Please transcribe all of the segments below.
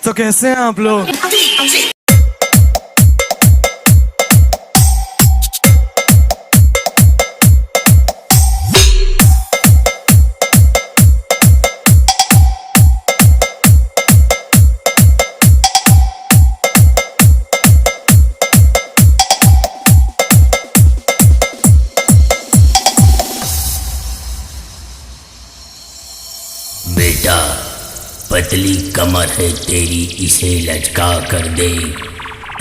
तो कैसे हैं आप लोग? बेटा, पतली कमर है तेरी, इसे लचका कर दे।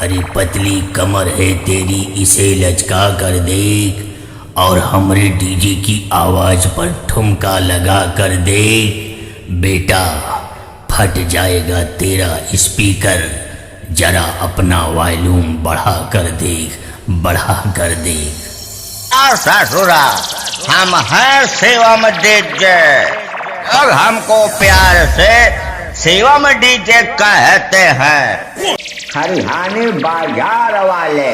अरे पतली कमर है तेरी, इसे लचका कर दे। और हमरे डीजे की आवाज पर ठुमका लगा कर दे। बेटा, फट जाएगा तेरा स्पीकर, जरा अपना वॉल्यूम बढ़ा कर दे, बढ़ा कर दे। ससुरा, हम हैं सेवा में डीजे, और हमको प्यार से सेवा में डीजे कहते हैं। हरियाणी बाजार वाले।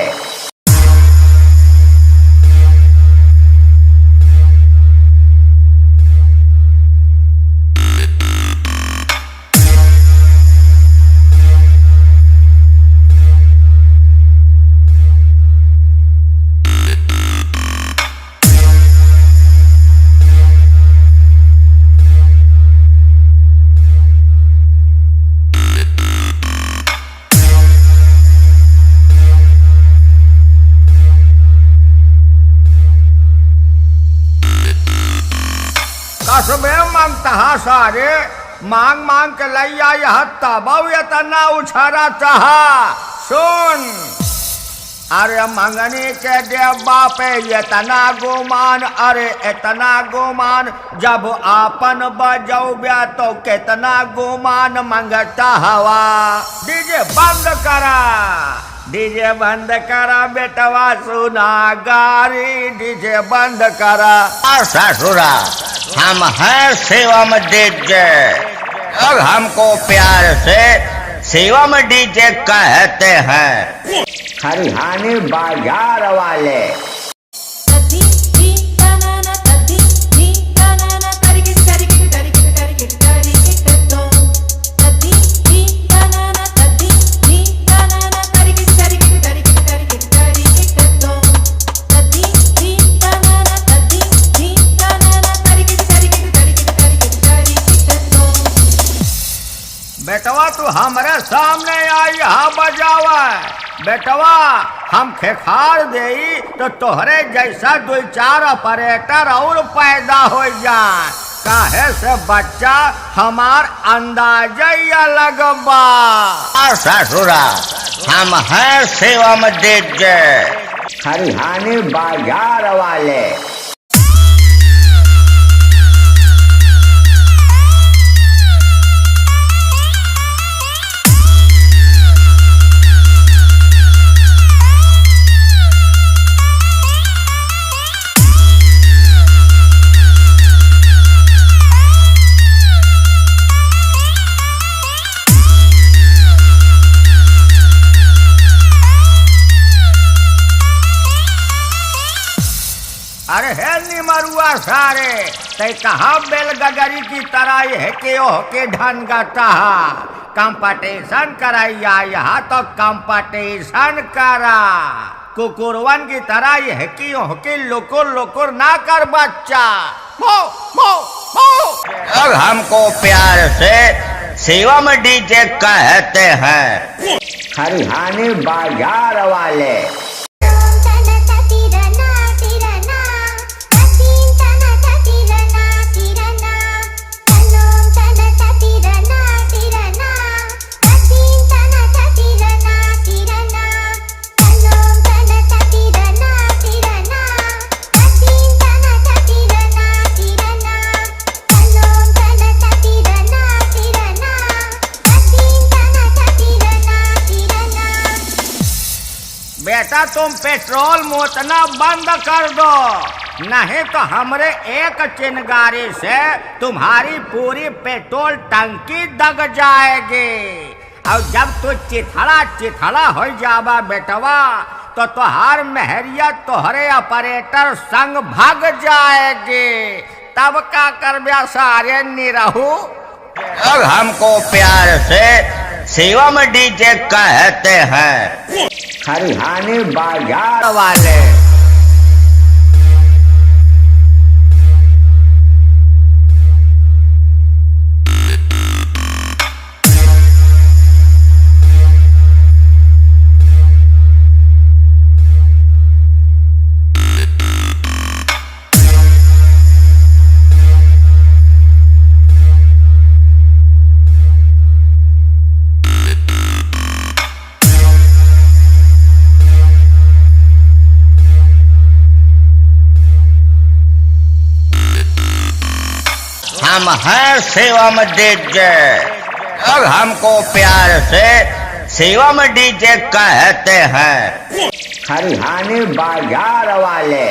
कसबे मांगता सारे, मांग मांग के लैया यह तब इतना उछारा चाहा। सुन, अरे मंगनी के देवा पे इतना गुमान, अरे इतना गुमान, जब आपन बजौब्या तो कितना गुमान मंगता हवा। डीजे बंद करा, डीजे बंद करा बेटवा, सुना गारी, डीजे बंद करा। ससुरा, हम हैं सेवा में डीजे, और हमको प्यार से सेवा में डीजे कहते हैं। हरियाणी बाजार वाले। बेटवा तू हमारे सामने आई यहाँ बजावा। बेटवा, हम खेखार देई तो तोहरे जैसा दो चार ऑपरेटर और पैदा हो जाए। काहे से बच्चा हमार अंदाजा अलग बा। ससुरा, हम हैं सेवा में डीजे, हरियाणी बाजार वाले। अरे है निमरुआ सारे, ते कहा बेलगगरी की तरह है के ओह के ढन गाता। कंपटीशन कराइया यहाँ तो कंपटीशन करा। कुकुरवन की तरह है कि ओह के लुकुर लुकुर ना कर बच्चा। मो मो मो। और हमको प्यार से सेवा में डीजे कहते हैं। हरियाणी बाजार वाले। बेटा, तुम पेट्रोल मोतना बंद कर दो, नहीं तो हमरे एक चिंगारी से तुम्हारी पूरी पेट्रोल टंकी दग जाएगी। और जब तू चिथड़ा चिथड़ा हो जावा बेटवा, तो तुहार मेहरिया तोहरे ऑपरेटर संग भाग जाएगी। तब का कर सारे निरहू। अब हमको प्यार से सेवा में डीजे कहते हैं हरियाणी बाजार वाले। हम हैं सेवा में डीजे और हमको प्यार से सेवा में डीजे कहते हैं हरियाणी बाजार वाले।